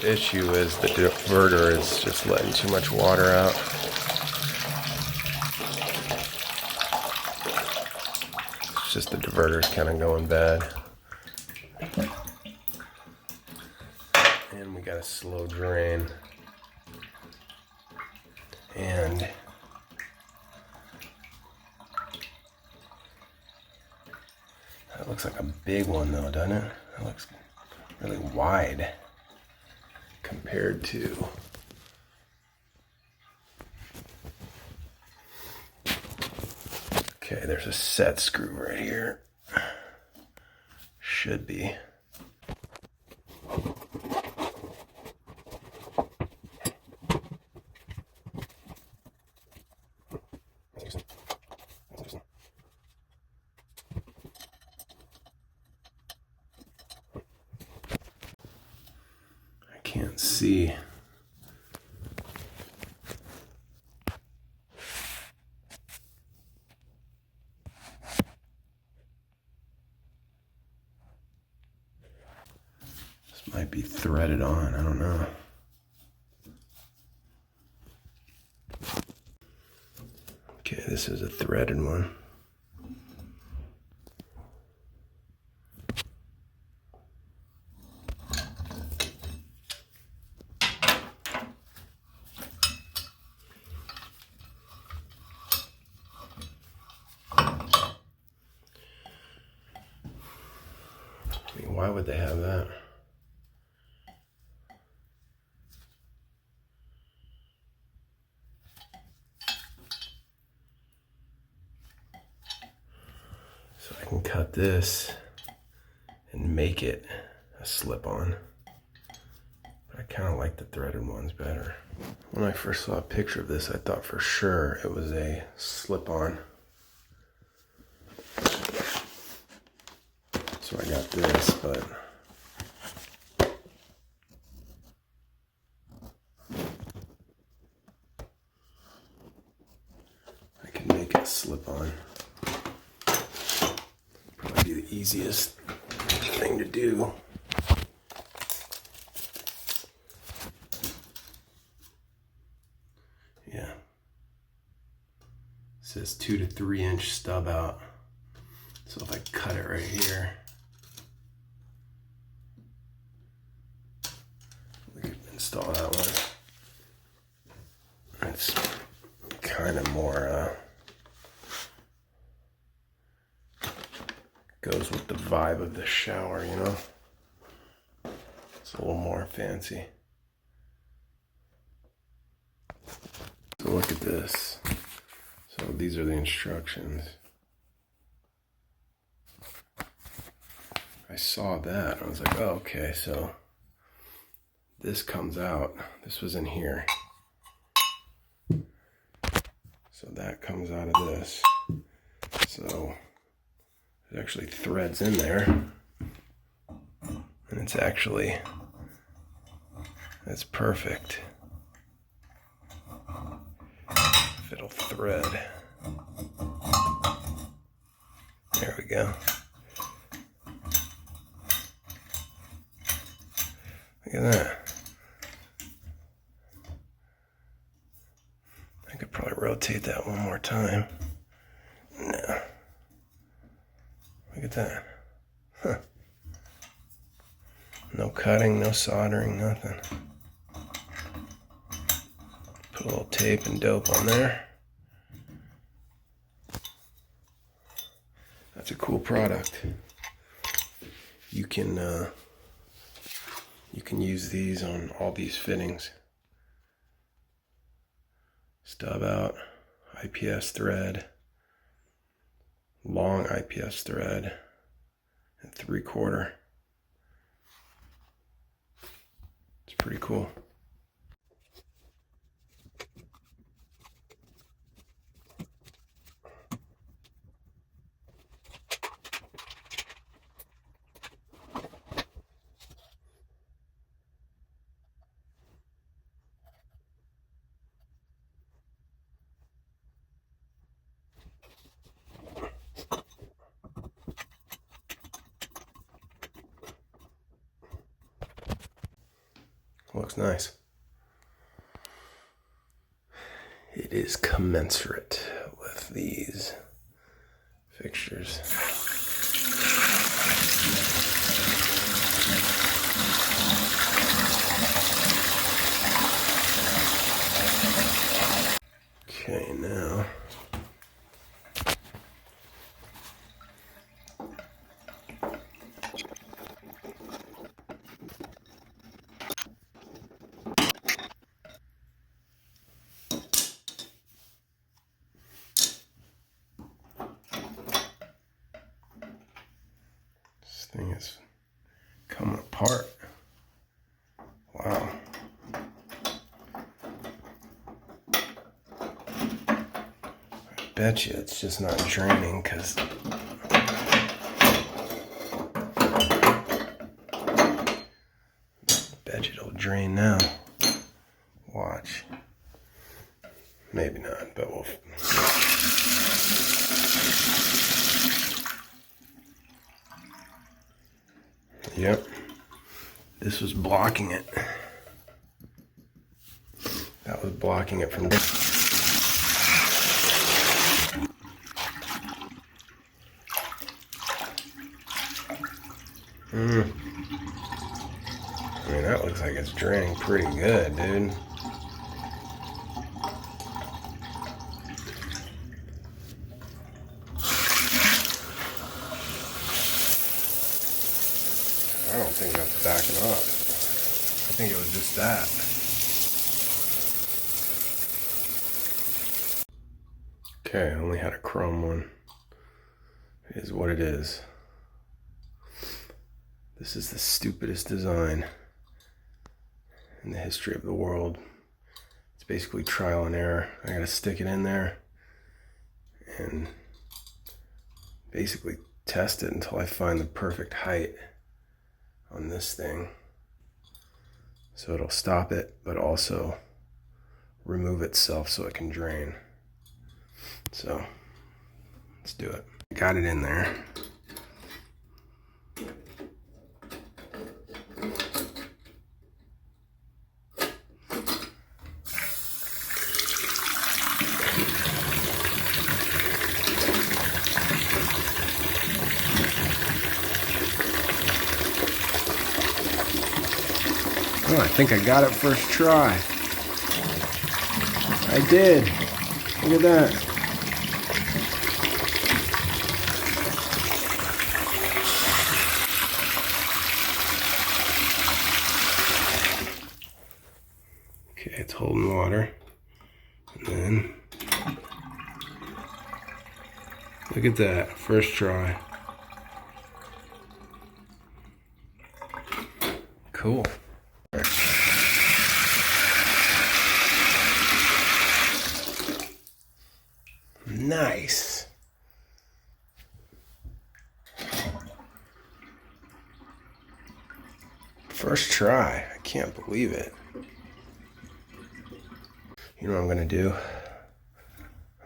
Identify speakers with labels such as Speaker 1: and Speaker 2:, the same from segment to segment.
Speaker 1: The issue is the diverter is just letting too much water out. It's just the diverter's kind of going bad. And we got a slow drain. And that looks like a big one though, doesn't it? That looks really wide compared to okay, there's a set screw right here. Should be. Can't see. This might be threaded on, I don't know. Okay, this is a threaded one. Why would they have that? So I can cut this and make it a slip-on. But I kind of like the threaded ones better. When I first saw a picture of this, I thought for sure it was a slip-on. So I got this, but I can make it slip on. Probably be the easiest thing to do. Yeah. It says 2 to 3 inch stub out. So if I cut it right here, we could install that one. It's kind of more, goes with the vibe of the shower, you know? It's a little more fancy. So look at this. So these are the instructions. I saw that, I was like, oh, okay, so this comes out. This was in here. So that comes out of this. So it actually threads in there. And it's actually, that's perfect. If it'll thread. There we go. Look at that. I could probably rotate that one more time. No. Look at that. Huh. No cutting, no soldering, nothing. Put a little tape and dope on there. That's a cool product. You can use these on all these fittings. Stub out, IPS thread, long IPS thread, and 3/4. It's pretty cool. looks nice. It is commensurate with these fixtures. Okay, now this thing is coming apart. Wow. Bet you it's just not draining because bet you it'll drain now. Watch. Maybe not, but we'll. Yep. This was blocking it. That was blocking it from. I mean, that looks like it's draining pretty good, dude. I don't think that's backing up. I think it was just that. Okay, I only had a chrome one. It is what it is. This is the stupidest design in the history of the world. It's basically trial and error. I gotta stick it in there and basically test it until I find the perfect height on this thing. So it'll stop it, but also remove itself so it can drain. So let's do it. Got it in there. Oh, I think I got it first try. I did. Look at that. Okay, it's holding water. And then, look at that, first try. Cool. Nice. First try. I can't believe it. You know what I'm gonna do?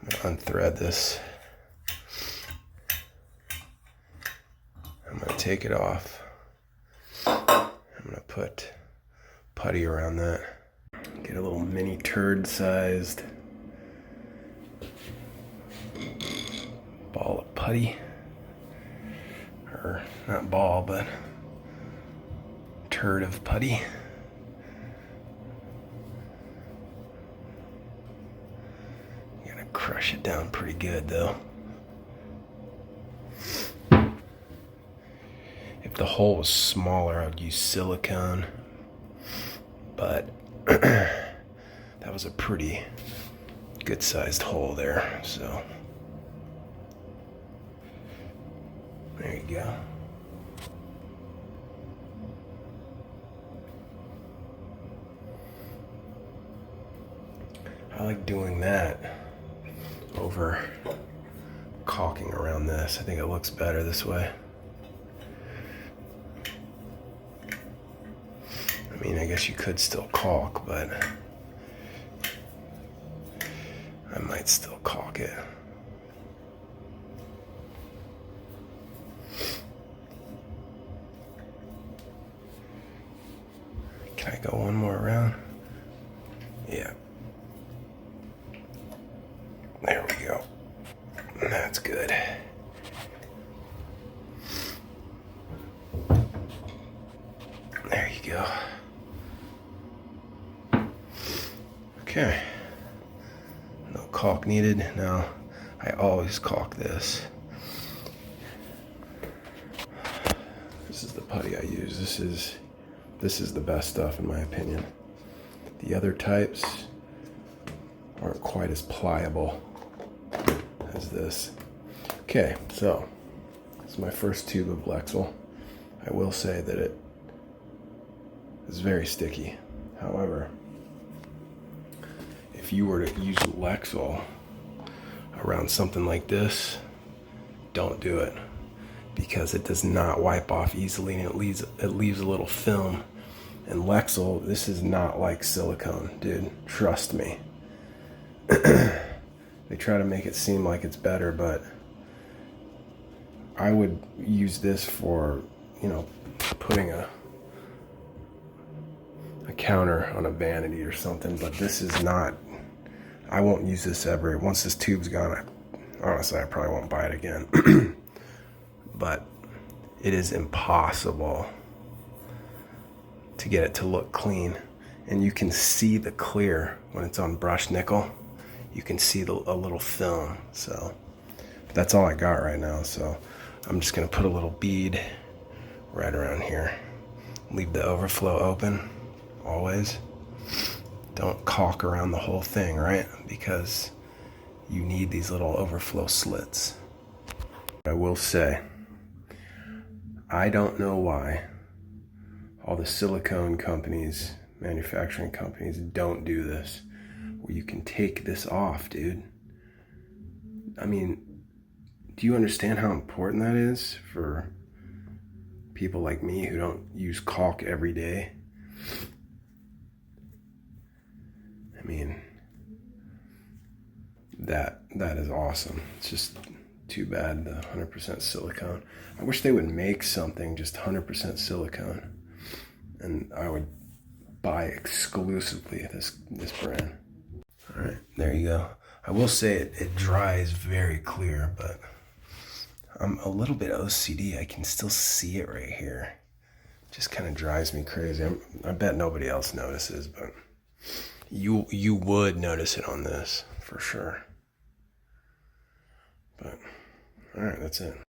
Speaker 1: I'm gonna unthread this. I'm gonna take it off. I'm gonna put putty around that. Get a little mini turd sized ball of putty. Or not ball, but turd of putty. You gotta crush it down pretty good though. If the hole was smaller, I would use silicone, but that was a pretty good sized hole there, so there you go. I like doing that over caulking around this. I think it looks better this way. I mean, I guess you could still caulk, but I might still caulk it. Can I go one more round? Yeah. There we go. That's good. There you go. Okay. No caulk needed. Now, I always caulk this. This is the putty I use. This is the best stuff in my opinion. The other types aren't quite as pliable as this. Okay, so this is my first tube of Lexel. I will say that it is very sticky. However, if you were to use Lexel around something like this, don't do it, because it does not wipe off easily and it leaves a little film. And Lexel, this is not like silicone, dude. Trust me. They try to make it seem like it's better, but I would use this for, you know, putting a counter on a vanity or something, but this is not. I won't use this ever. Once this tube's gone, honestly, I probably won't buy it again. But it is impossible to get it to look clean. And you can see the clear when it's on brushed nickel. You can see a little film. So that's all I got right now. So I'm just gonna put a little bead right around here. Leave the overflow open, always. Don't caulk around the whole thing, right? Because you need these little overflow slits. I will say, I don't know why all the silicone companies, manufacturing companies, don't do this, where you can take this off, dude. I mean, do you understand how important that is for people like me who don't use caulk every day? I mean, that is awesome. It's just too bad the 100% silicone. I wish they would make something just 100% silicone, and I would buy exclusively this brand. All right, there you go. I will say it dries very clear, but I'm a little bit OCD. I can still see it right here. It just kind of drives me crazy. I bet nobody else notices, but you would notice it on this for sure. But all right, that's it.